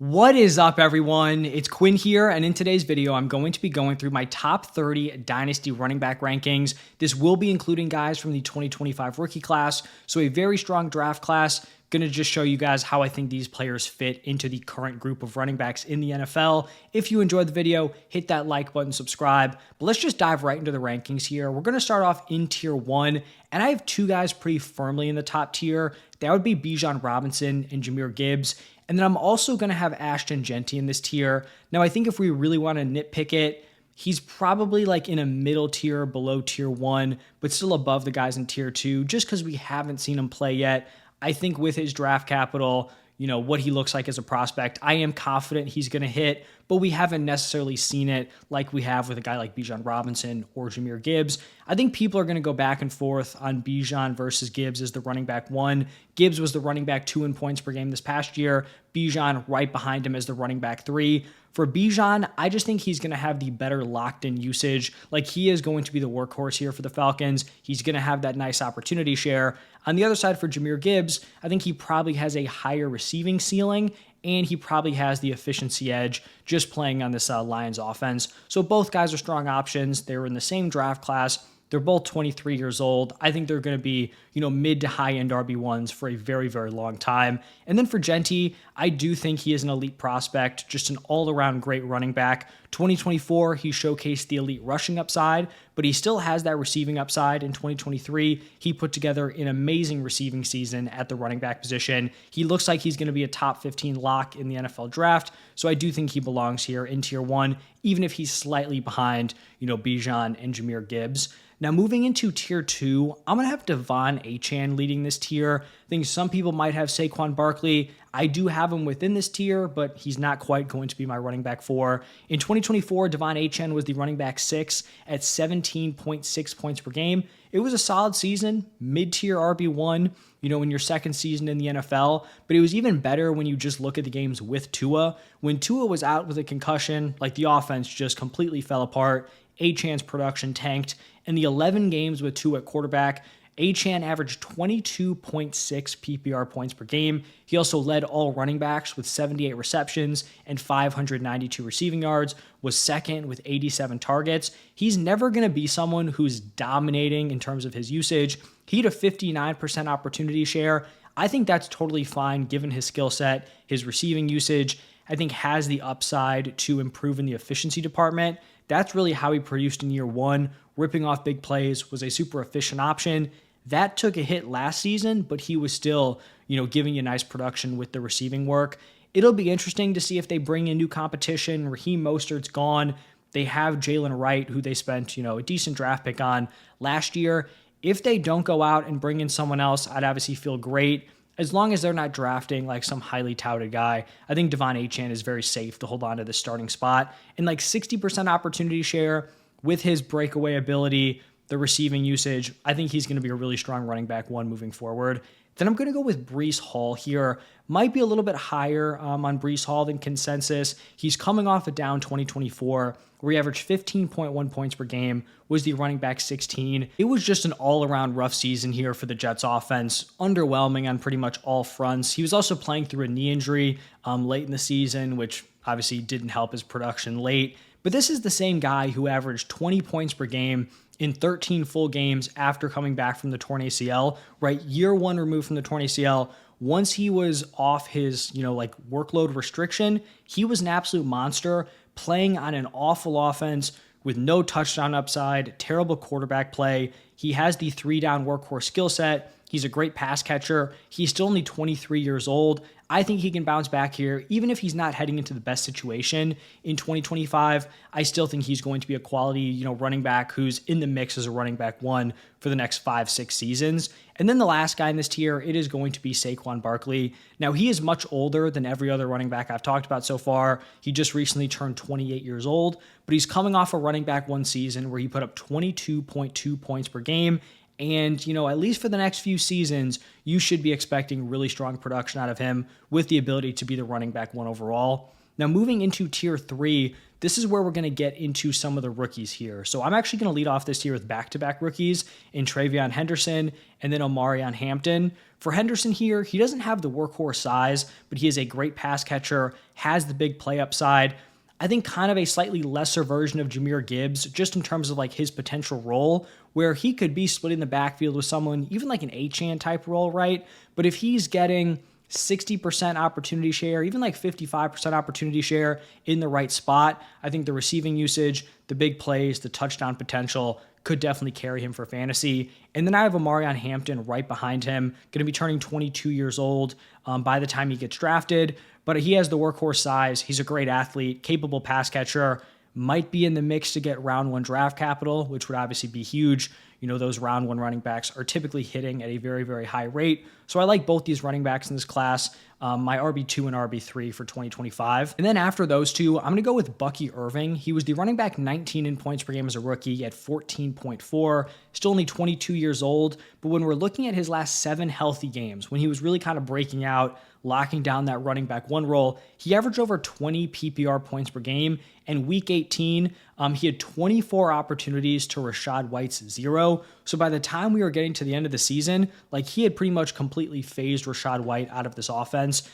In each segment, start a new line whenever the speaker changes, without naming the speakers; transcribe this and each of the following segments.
What is up, everyone? It's Quinn here, and in today's video, I'm going to be going through my top 30 Dynasty running back rankings. This will be including guys from the 2025 rookie class, so a very strong draft class. Going to just show you guys how I think these players fit into the current group of running backs in the NFL. If you enjoyed the video, hit that like button, subscribe. But let's just dive right into the rankings here. We're going to start off in tier 1, and I have two guys pretty firmly in the top tier. That would be Bijan Robinson and Jahmyr Gibbs. And then I'm also going to have Ashton Jeanty in this tier. Now, I think if we really want to nitpick it, he's probably like in a middle tier, below tier 1, but still above the guys in tier 2, just because we haven't seen him play yet. I think with his draft capital, what he looks like as a prospect, I am confident he's going to hit, but we haven't necessarily seen it like we have with a guy like Bijan Robinson or Jahmyr Gibbs. I think people are going to go back and forth on Bijan versus Gibbs as the running back 1. Gibbs was the running back 2 in points per game this past year. Bijan right behind him as the running back 3. For Bijan, I just think he's going to have the better locked-in usage. Like, he is going to be the workhorse here for the Falcons. He's going to have that nice opportunity share. On the other side for Jahmyr Gibbs, I think he probably has a higher receiving ceiling, and he probably has the efficiency edge just playing on this Lions offense. So both guys are strong options. They were in the same draft class. They're both 23 years old. I think they're going to be, mid to high-end RB1s for a very, very long time. And then for Jeanty, I do think he is an elite prospect, just an all-around great running back. 2024, he showcased the elite rushing upside, but he still has that receiving upside. In 2023, he put together an amazing receiving season at the running back position. He looks like he's going to be a top 15 lock in the NFL draft, so I do think he belongs here in tier 1, even if he's slightly behind, Bijan and Jahmyr Gibbs. Now, moving into tier 2, I'm going to have Devon Achane leading this tier. I think some people might have Saquon Barkley. I do have him within this tier, but he's not quite going to be my running back 4. In 2024, Devon Achane was the running back 6 at 17.6 points per game. It was a solid season, mid-tier RB1, in your second season in the NFL, but it was even better when you just look at the games with Tua. When Tua was out with a concussion, the offense just completely fell apart. Achane's production tanked. In the 11 games with Tua at quarterback, Achane averaged 22.6 PPR points per game. He also led all running backs with 78 receptions and 592 receiving yards, was second with 87 targets. He's never going to be someone who's dominating in terms of his usage. He had a 59% opportunity share. I think that's totally fine given his skill set. His receiving usage, I think, has the upside to improve in the efficiency department. That's really how he produced in year 1. Ripping off big plays, was a super efficient option. That took a hit last season, but he was still, giving you nice production with the receiving work. It'll be interesting to see if they bring in new competition. Raheem Mostert's gone. They have Jalen Wright, who they spent, a decent draft pick on last year. If they don't go out and bring in someone else, I'd obviously feel great. As long as they're not drafting some highly touted guy, I think Devon Achane is very safe to hold on to the starting spot. And 60% opportunity share with his breakaway ability, the receiving usage, I think he's going to be a really strong running back 1 moving forward. Then I'm going to go with Breece Hall here. Might be a little bit higher on Breece Hall than consensus. He's coming off a down 2024 where he averaged 15.1 points per game, was the running back 16. It was just an all-around rough season here for the Jets offense, underwhelming on pretty much all fronts. He was also playing through a knee injury late in the season, which obviously didn't help his production late. But this is the same guy who averaged 20 points per game in 13 full games after coming back from the torn ACL, right? Year 1 removed from the torn ACL. Once he was off his, workload restriction, he was an absolute monster, playing on an awful offense with no touchdown upside, terrible quarterback play. He has the 3-down workhorse skill set. He's a great pass catcher. He's still only 23 years old. I think he can bounce back here. Even if he's not heading into the best situation in 2025, I still think he's going to be a quality, running back who's in the mix as a running back 1 for the next 5-6 seasons. And then the last guy in this tier, it is going to be Saquon Barkley. Now, he is much older than every other running back I've talked about so far. He just recently turned 28 years old, but he's coming off a running back 1 season where he put up 22.2 points per game And, at least for the next few seasons, you should be expecting really strong production out of him with the ability to be the running back 1 overall. Now, moving into tier 3, this is where we're going to get into some of the rookies here. So I'm actually going to lead off this tier with back-to-back rookies in Travion Henderson and then Omarion Hampton. For Henderson here, he doesn't have the workhorse size, but he is a great pass catcher, has the big play upside. I think kind of a slightly lesser version of Jahmyr Gibbs, just in terms of like his potential role, where he could be splitting the backfield with someone, even like an Achane type role, right? But if he's getting 60% opportunity share, even like 55% opportunity share in the right spot, I think the receiving usage, the big plays, the touchdown potential could definitely carry him for fantasy. And then I have Omarion Hampton right behind him, going to be turning 22 years old by the time he gets drafted. But he has the workhorse size. He's a great athlete, capable pass catcher, might be in the mix to get round 1 draft capital, which would obviously be huge. Those round 1 running backs are typically hitting at a very, very high rate. So I like both these running backs in this class, my RB2 and RB3 for 2025. And then after those two, I'm going to go with Bucky Irving. He was the running back 19 in points per game as a rookie at 14.4, still only 22 years old. But when we're looking at his last 7 healthy games, when he was really kind of breaking out, locking down that running back 1 role, he averaged over 20 PPR points per game. And week 18, he had 24 opportunities to Rachaad White's 0. So by the time we were getting to the end of the season, like he had pretty much completely phased Rachaad White out of this offense.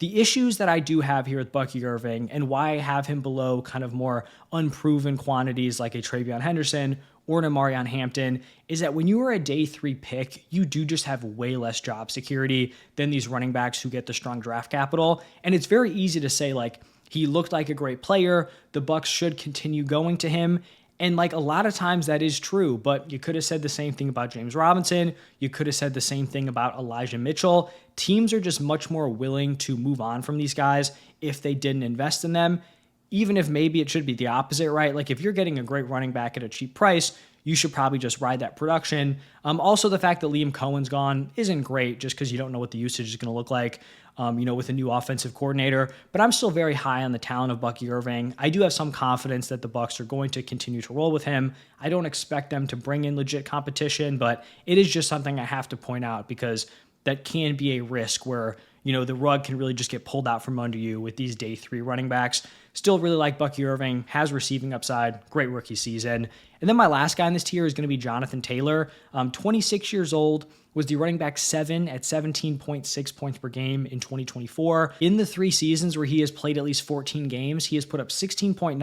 The issues that I do have here with Bucky Irving and why I have him below kind of more unproven quantities like a Travion Henderson or an Omarion Hampton is that when you are a day 3 pick, you do just have way less job security than these running backs who get the strong draft capital. And it's very easy to say like, he looked like a great player, the Bucs should continue going to him. And like a lot of times that is true, but you could have said the same thing about James Robinson. You could have said the same thing about Elijah Mitchell. Teams are just much more willing to move on from these guys if they didn't invest in them, even if maybe it should be the opposite, right? Like if you're getting a great running back at a cheap price, you should probably just ride that production. Also, the fact that Liam Cohen's gone isn't great just because you don't know what the usage is going to look like, with a new offensive coordinator. But I'm still very high on the talent of Bucky Irving. I do have some confidence that the Bucs are going to continue to roll with him. I don't expect them to bring in legit competition, but it is just something I have to point out because that can be a risk where, the rug can really just get pulled out from under you with these day 3 running backs. Still really like Bucky Irving, has receiving upside, great rookie season. And then my last guy in this tier is going to be Jonathan Taylor, 26 years old, was the running back 7 at 17.6 points per game in 2024. In the 3 seasons where he has played at least 14 games, he has put up 16.9,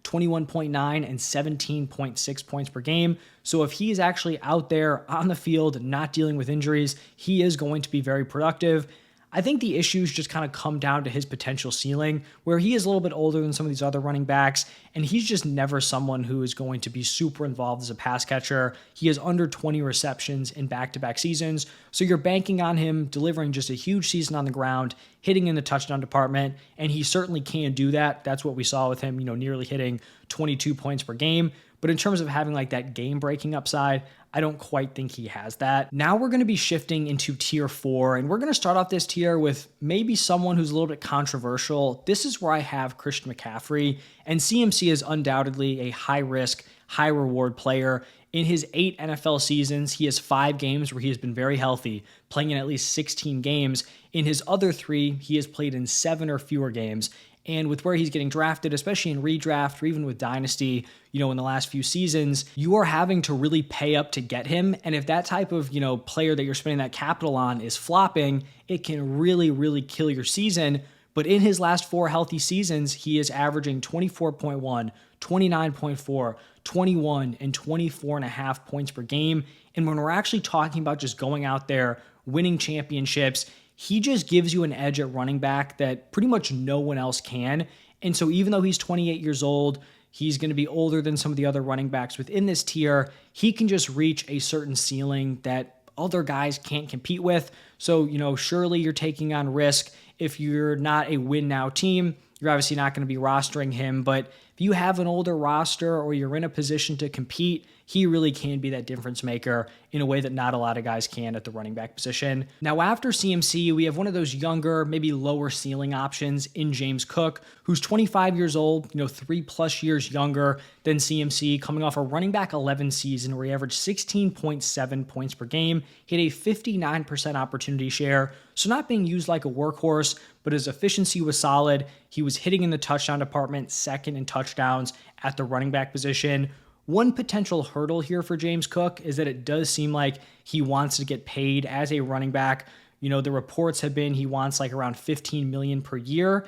21.9, and 17.6 points per game. So if he is actually out there on the field, not dealing with injuries, he is going to be very productive. I think the issues just kind of come down to his potential ceiling, where he is a little bit older than some of these other running backs, and he's just never someone who is going to be super involved as a pass catcher. He has under 20 receptions in back-to-back seasons, so you're banking on him delivering just a huge season on the ground, hitting in the touchdown department, and he certainly can do that. That's what we saw with him, nearly hitting 22 points per game. But in terms of having like that game-breaking upside, I don't quite think he has that. Now we're going to be shifting into tier 4, and we're going to start off this tier with maybe someone who's a little bit controversial. This is where I have Christian McCaffrey, and CMC is undoubtedly a high-risk, high-reward player. In his 8 NFL seasons, he has 5 games where he has been very healthy, playing in at least 16 games. In his other 3, he has played in 7 or fewer games. And with where he's getting drafted, especially in redraft or even with Dynasty, in the last few seasons, you are having to really pay up to get him. And if that type of, player that you're spending that capital on is flopping, it can really, really kill your season. But in his last 4 healthy seasons, he is averaging 24.1, 29.4, 21, and 24.5 points per game. And when we're actually talking about just going out there, winning championships, he just gives you an edge at running back that pretty much no one else can. And so even though he's 28 years old, he's going to be older than some of the other running backs within this tier, he can just reach a certain ceiling that other guys can't compete with. So, surely you're taking on risk. If you're not a win now team, you're obviously not going to be rostering him. But if you have an older roster or you're in a position to compete, he really can be that difference maker in a way that not a lot of guys can at the running back position. Now, after CMC, we have one of those younger, maybe lower ceiling options in James Cook, who's 25 years old, 3+ years younger than CMC, coming off a running back 11 season where he averaged 16.7 points per game, hit a 59% opportunity share. So not being used like a workhorse, but his efficiency was solid. He was hitting in the touchdown department, second in touchdowns at the running back position. One potential hurdle here for James Cook is that it does seem like he wants to get paid as a running back. The reports have been he wants like around $15 million per year.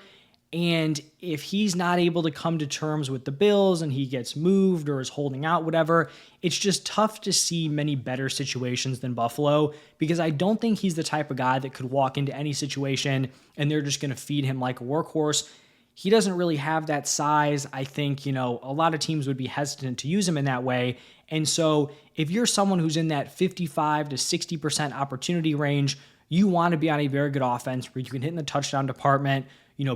And if he's not able to come to terms with the Bills and he gets moved or is holding out, whatever, it's just tough to see many better situations than Buffalo, because I don't think he's the type of guy that could walk into any situation and they're just going to feed him like a workhorse. He doesn't really have that size. I think, a lot of teams would be hesitant to use him in that way. And so if you're someone who's in that 55 to 60% opportunity range, you want to be on a very good offense where you can hit in the touchdown department,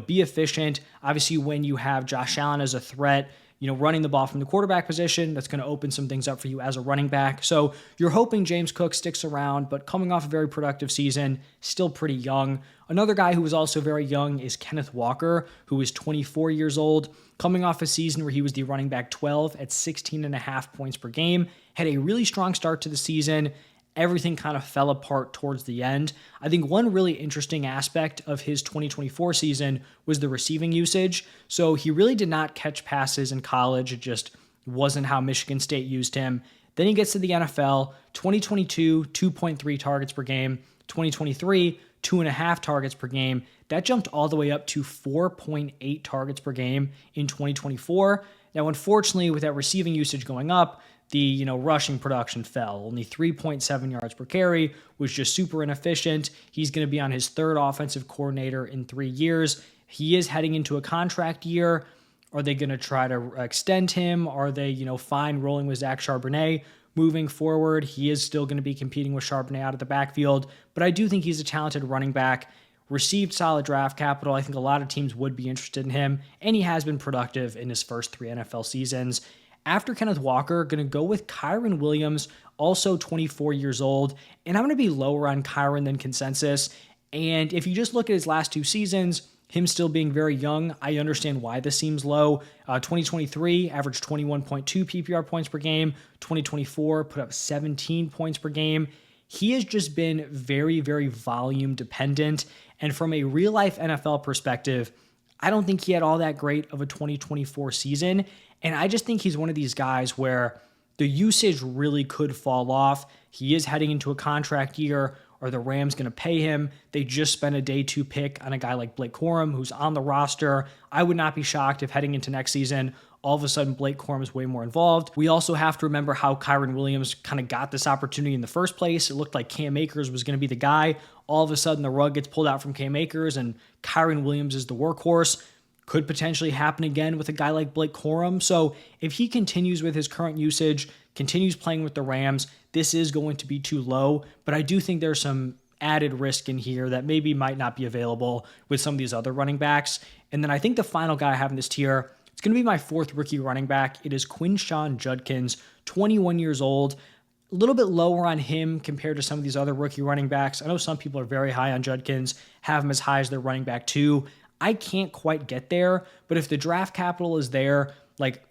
be efficient. Obviously, when you have Josh Allen as a threat, running the ball from the quarterback position, that's going to open some things up for you as a running back. So you're hoping James Cook sticks around, but coming off a very productive season, still pretty young. Another guy who was also very young is Kenneth Walker, who is 24 years old, coming off a season where he was the running back 12 at 16.5 points per game, had a really strong start to the season. Everything kind of fell apart towards the end. I think one really interesting aspect of his 2024 season was the receiving usage. So he really did not catch passes in college. It just wasn't how Michigan State used him. Then he gets to the NFL, 2022, 2.3 targets per game, 2023, 2.5 targets per game. That jumped all the way up to 4.8 targets per game in 2024. Now, unfortunately, with that receiving usage going up, the rushing production fell. Only 3.7 yards per carry, was just super inefficient. He's going to be on his third offensive coordinator in 3 years. He is heading into a contract year. Are they going to try to extend him? Are they, fine rolling with Zach Charbonnet moving forward? He is still going to be competing with Charbonnet out of the backfield, but I do think he's a talented running back. Received solid draft capital. I think a lot of teams would be interested in him, and he has been productive in his first 3 NFL seasons. After Kenneth Walker, going to go with Kyren Williams, also 24 years old, and I'm going to be lower on Kyren than consensus. And if you just look at his last 2 seasons, him still being very young, I understand why this seems low. 2023 averaged 21.2 PPR points per game. 2024 put up 17 points per game. He has just been very, very volume dependent. And from a real life NFL perspective, I don't think he had all that great of a 2024 season. And I just think he's one of these guys where the usage really could fall off. He is heading into a contract year. Are the Rams going to pay him? They just spent a day 2 pick on a guy like Blake Corum, who's on the roster. I would not be shocked if heading into next season, all of a sudden Blake Corum is way more involved. We also have to remember how Kyren Williams kind of got this opportunity in the first place. It looked like Cam Akers was going to be the guy. All of a sudden the rug gets pulled out from Cam Akers and Kyren Williams is the workhorse. Could potentially happen again with a guy like Blake Corum. So if he continues with his current usage, continues playing with the Rams, this is going to be too low. But I do think there's some added risk in here that maybe might not be available with some of these other running backs. And then I think the final guy I have in this tier, it's going to be my 4th rookie running back. It is Quinshon Judkins, 21 years old. A little bit lower on him compared to some of these other rookie running backs. I know some people are very high on Judkins, have him as high as their running back 2. I can't quite get there, but if the draft capital is there,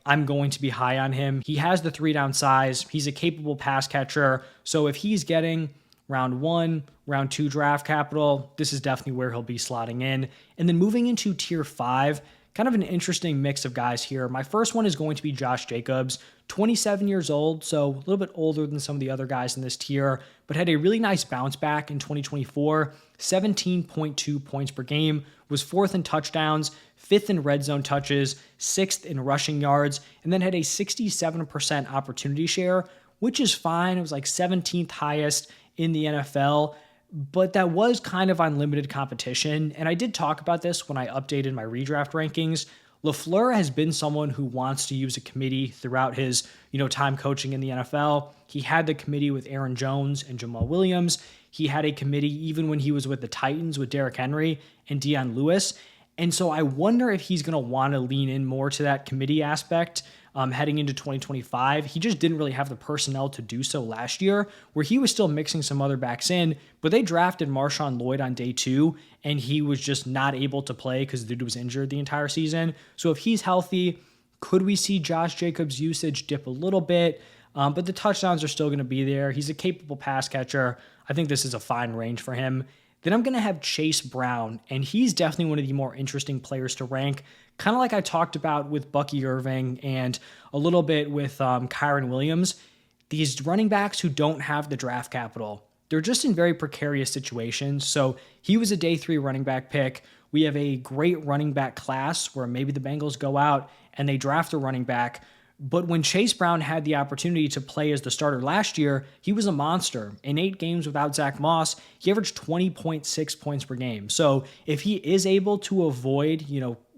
I'm going to be high on him. He has the 3-down size. He's a capable pass catcher. So if he's getting round 1, round 2 draft capital, this is definitely where he'll be slotting in. And then moving into tier 5, kind of an interesting mix of guys here. My first one is going to be Josh Jacobs, 27 years old, so a little bit older than some of the other guys in this tier, but had a really nice bounce back in 2024, 17.2 points per game, was 4th in touchdowns, 5th in red zone touches, 6th in rushing yards, and then had a 67% opportunity share, which is fine. It was like 17th highest in the NFL, but that was kind of on limited competition. And I did talk about this when I updated my redraft rankings. LaFleur has been someone who wants to use a committee throughout his, time coaching in the NFL. He had the committee with Aaron Jones and Jamal Williams. He had a committee even when he was with the Titans with Derrick Henry and Dion Lewis. And so I wonder if he's going to want to lean in more to that committee aspect. heading into 2025. He just didn't really have the personnel to do so last year, where he was still mixing some other backs in, but they drafted Marshawn Lloyd on day 2, and he was just not able to play because the dude was injured the entire season. So if he's healthy, could we see Josh Jacobs' usage dip a little bit? But the touchdowns are still going to be there. He's a capable pass catcher. I think this is a fine range for him. Then I'm going to have Chase Brown, and he's definitely one of the more interesting players to rank, kind of like I talked about with Bucky Irving and a little bit with Kyron Williams. These running backs who don't have the draft capital, they're just in very precarious situations. So he was a day 3 running back pick. We have a great running back class where maybe the Bengals go out and they draft a running back. But when Chase Brown had the opportunity to play as the starter last year, he was a monster. In 8 games without Zach Moss, he averaged 20.6 points per game. So if he is able to avoid,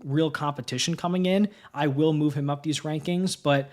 real competition coming in, I will move him up these rankings. But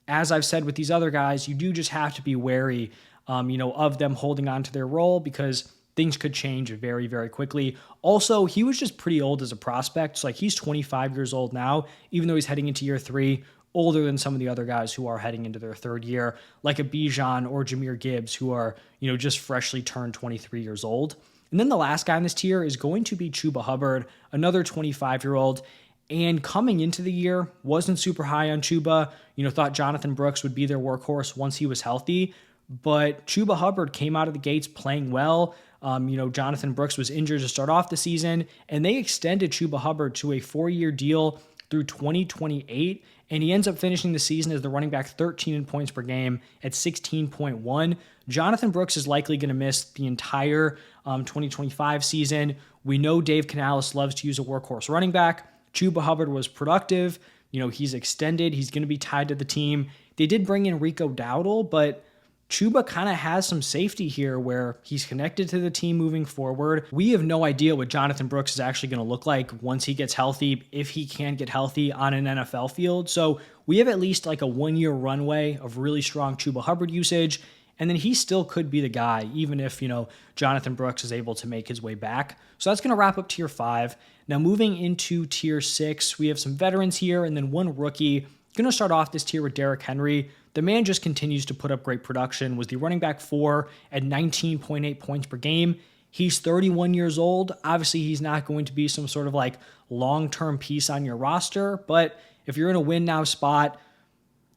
as I've said with these other guys, you do just have to be wary, of them holding on to their role because things could change very, very quickly. Also, he was just pretty old as a prospect. So he's 25 years old now, even though he's heading into year 3. Older than some of the other guys who are heading into their 3rd year, like a Bijan or Jahmyr Gibbs, who are, just freshly turned 23 years old. And then the last guy in this tier is going to be Chuba Hubbard, another 25-year-old. And coming into the year, wasn't super high on Chuba. Thought Jonathan Brooks would be their workhorse once he was healthy. But Chuba Hubbard came out of the gates playing well. Jonathan Brooks was injured to start off the season, and they extended Chuba Hubbard to a 4-year deal through 2028, and he ends up finishing the season as the running back 13 in points per game at 16.1. Jonathan Brooks is likely going to miss the entire 2025 season. We know Dave Canales loves to use a workhorse running back. Chuba Hubbard was productive. He's extended. He's going to be tied to the team. They did bring in Rico Dowdle, but Chuba kind of has some safety here where he's connected to the team moving forward. We have no idea what Jonathan Brooks is actually going to look like once he gets healthy, if he can get healthy on an NFL field. So we have at least like a 1-year runway of really strong Chuba Hubbard usage. And then he still could be the guy, even if, Jonathan Brooks is able to make his way back. So that's going to wrap up tier 5. Now moving into tier 6, we have some veterans here and then one rookie. Going to start off this tier with Derrick Henry. The man just continues to put up great production, was the running back 4 at 19.8 points per game. He's 31 years old. Obviously, he's not going to be some sort of like long-term piece on your roster, but if you're in a win now spot,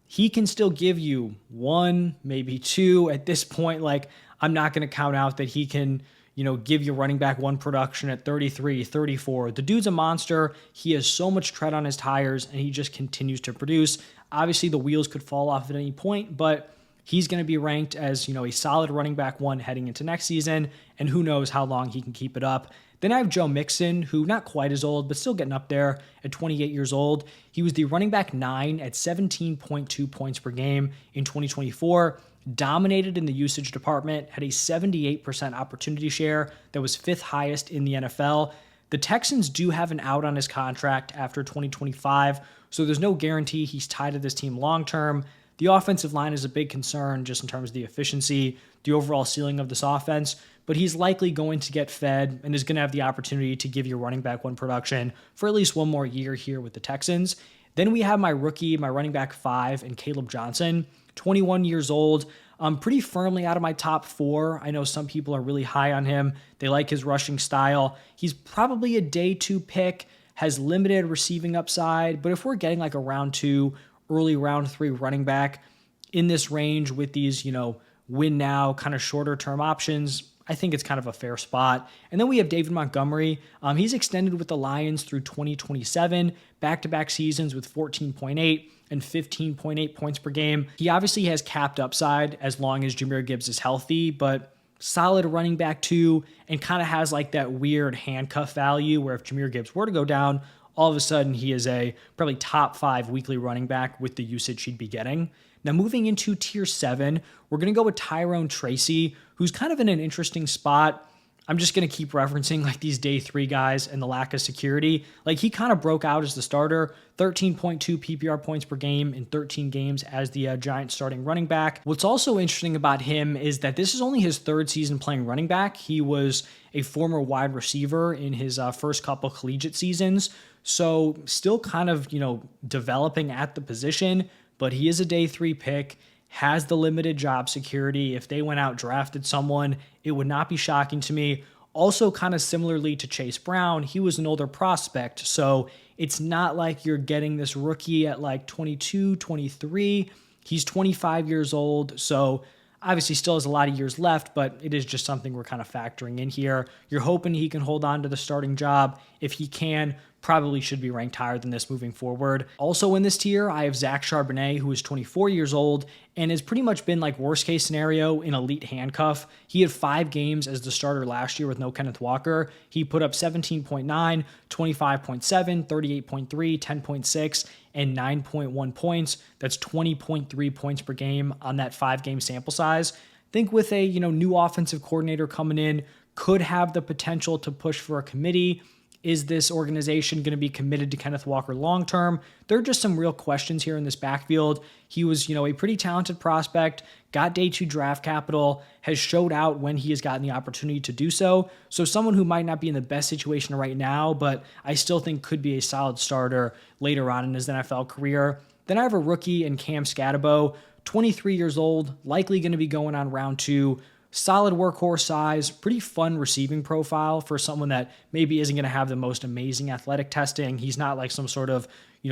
he can still give you 1, maybe 2 at this point. Like, I'm not going to count out that he can, give you running back 1 production at 33, 34. The dude's a monster. He has so much tread on his tires, and he just continues to produce. Obviously, the wheels could fall off at any point, but he's going to be ranked as, a solid running back 1 heading into next season, and who knows how long he can keep it up. Then I have Joe Mixon, who not quite as old, but still getting up there at 28 years old. He was the running back 9 at 17.2 points per game in 2024. Dominated in the usage department, had a 78% opportunity share that was 5th highest in the NFL. The Texans do have an out on his contract after 2025, so there's no guarantee he's tied to this team long-term. The offensive line is a big concern just in terms of the efficiency, the overall ceiling of this offense, but he's likely going to get fed and is going to have the opportunity to give you running back 1 production for at least 1 more year here with the Texans. Then we have my rookie, my running back 5, and Caleb Johnson, 21 years old. Pretty firmly out of my top 4. I know some people are really high on him. They like his rushing style. He's probably a day 2 pick, has limited receiving upside, but if we're getting like a round 2, early round 3 running back in this range with these, win now kind of shorter term options, I think it's kind of a fair spot. And then we have David Montgomery. He's extended with the Lions through 2027, back-to-back seasons with 14.8 and 15.8 points per game. He obviously has capped upside as long as Jahmyr Gibbs is healthy, but solid running back 2 and kind of has like that weird handcuff value where if Jahmyr Gibbs were to go down, all of a sudden he is a probably top 5 weekly running back with the usage he'd be getting. Now moving into tier 7, we're going to go with Tyrone Tracy, who's kind of in an interesting spot. I'm just going to keep referencing like these day 3 guys and the lack of security. Like he kind of broke out as the starter, 13.2 PPR points per game in 13 games as the Giants starting running back. What's also interesting about him is that this is only his 3rd season playing running back. He was a former wide receiver in his first couple collegiate seasons. So still kind of, developing at the position, but he is a day 3 pick, has the limited job security. If they went out, drafted someone, it would not be shocking to me. Also, kind of similarly to Chase Brown, he was an older prospect. So it's not like you're getting this rookie at like 22, 23. He's 25 years old. So obviously still has a lot of years left, but it is just something we're kind of factoring in here. You're hoping he can hold on to the starting job. If he can, probably should be ranked higher than this moving forward. Also in this tier, I have Zach Charbonnet, who is 24 years old and has pretty much been like worst case scenario in elite handcuff. He had 5 games as the starter last year with no Kenneth Walker. He put up 17.9, 25.7, 38.3, 10.6, and 9.1 points. That's 20.3 points per game on that 5-game sample size. I think with a new offensive coordinator coming in, could have the potential to push for a committee. Is this organization going to be committed to Kenneth Walker long-term? There are just some real questions here in this backfield. He was, a pretty talented prospect, got day 2 draft capital, has showed out when he has gotten the opportunity to do so. So someone who might not be in the best situation right now, but I still think could be a solid starter later on in his NFL career. Then I have a rookie in Cam Scatabo, 23 years old, likely going to be going on round 2. Solid workhorse size, pretty fun receiving profile for someone that maybe isn't going to have the most amazing athletic testing. He's not like some sort of,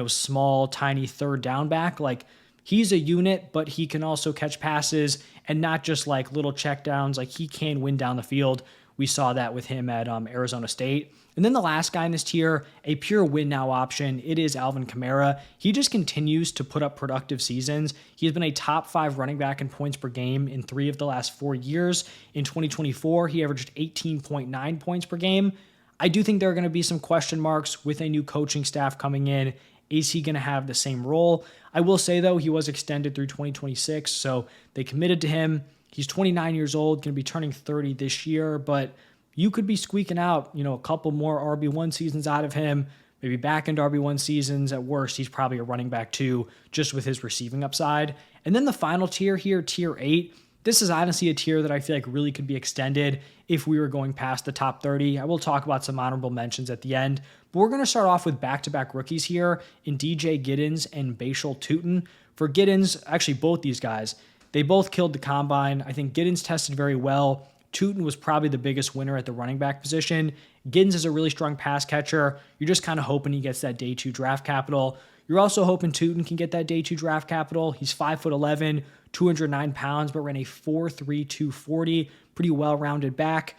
small, tiny 3rd down back. Like he's a unit, but he can also catch passes and not just like little checkdowns. Like he can win down the field. We saw that with him at Arizona State. And then the last guy in this tier, a pure win now option, it is Alvin Kamara. He just continues to put up productive seasons. He has been a top 5 running back in points per game in 3 of the last 4 years. In 2024, he averaged 18.9 points per game. I do think there are going to be some question marks with a new coaching staff coming in. Is he going to have the same role? I will say, though, he was extended through 2026, so they committed to him. He's 29 years old, going to be turning 30 this year, but you could be squeaking out, a couple more RB1 seasons out of him, maybe back into RB1 seasons. At worst, he's probably a running back too, just with his receiving upside. And then the final tier here, tier 8, this is honestly a tier that I feel like really could be extended if we were going past the top 30. I will talk about some honorable mentions at the end, but we're going to start off with back-to-back rookies here in DJ Giddens and Bashal Tutin. For Giddens, actually both these guys, they both killed the combine. I think Giddens tested very well. Tutin was probably the biggest winner at the running back position. Giddens is a really strong pass catcher. You're just kind of hoping he gets that day 2 draft capital. You're also hoping Tutin can get that day 2 draft capital. He's 5'11", 209 pounds, but ran a 4.3 240, pretty well-rounded back.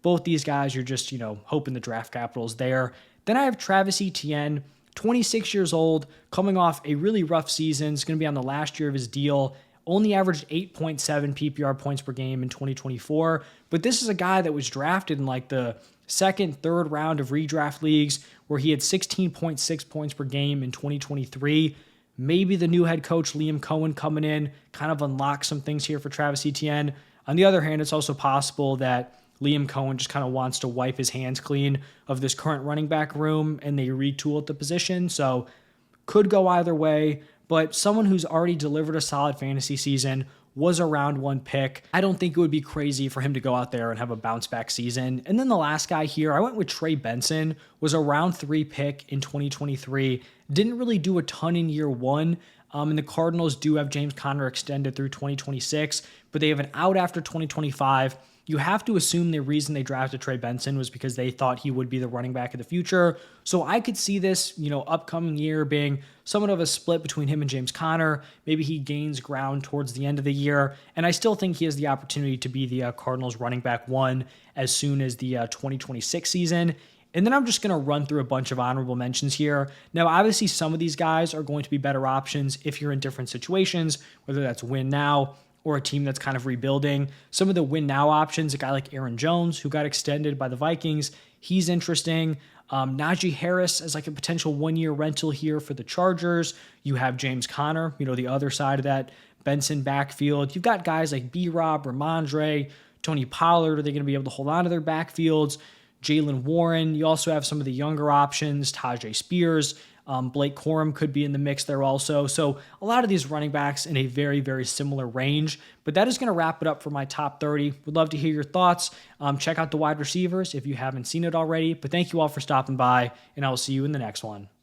Both these guys, you're just, hoping the draft capital is there. Then I have Travis Etienne, 26 years old, coming off a really rough season. It's going to be on the last year of his deal. Only averaged 8.7 PPR points per game in 2024. But this is a guy that was drafted in like the 2nd, 3rd round of redraft leagues where he had 16.6 points per game in 2023. Maybe the new head coach, Liam Cohen, coming in kind of unlocks some things here for Travis Etienne. On the other hand, it's also possible that Liam Cohen just kind of wants to wipe his hands clean of this current running back room and they retool at the position. So could go either way. But someone who's already delivered a solid fantasy season, was a round 1 pick. I don't think it would be crazy for him to go out there and have a bounce back season. And then the last guy here, I went with Trey Benson, was a round 3 pick in 2023. Didn't really do a ton in year 1. And the Cardinals do have James Conner extended through 2026, but they have an out after 2025. You have to assume the reason they drafted Trey Benson was because they thought he would be the running back of the future. So I could see this, upcoming year being somewhat of a split between him and James Conner. Maybe he gains ground towards the end of the year. And I still think he has the opportunity to be the Cardinals running back 1 as soon as the 2026 season. And then I'm just going to run through a bunch of honorable mentions here. Now, obviously, some of these guys are going to be better options if you're in different situations, whether that's win now or a team that's kind of rebuilding. Some of the win now options, a guy like Aaron Jones, who got extended by the Vikings, he's interesting. Najee Harris as like a potential 1-year rental here for the Chargers. You have James Conner, the other side of that Benson backfield. You've got guys like B-Rob, Ramondre, Tony Pollard, are they going to be able to hold on to their backfields? Jalen Warren. You also have some of the younger options, Tajay Spears. Blake Corum could be in the mix there also. So a lot of these running backs in a very, very similar range. But that is going to wrap it up for my top 30. Would love to hear your thoughts. Check out the wide receivers if you haven't seen it already. But thank you all for stopping by, and I will see you in the next one.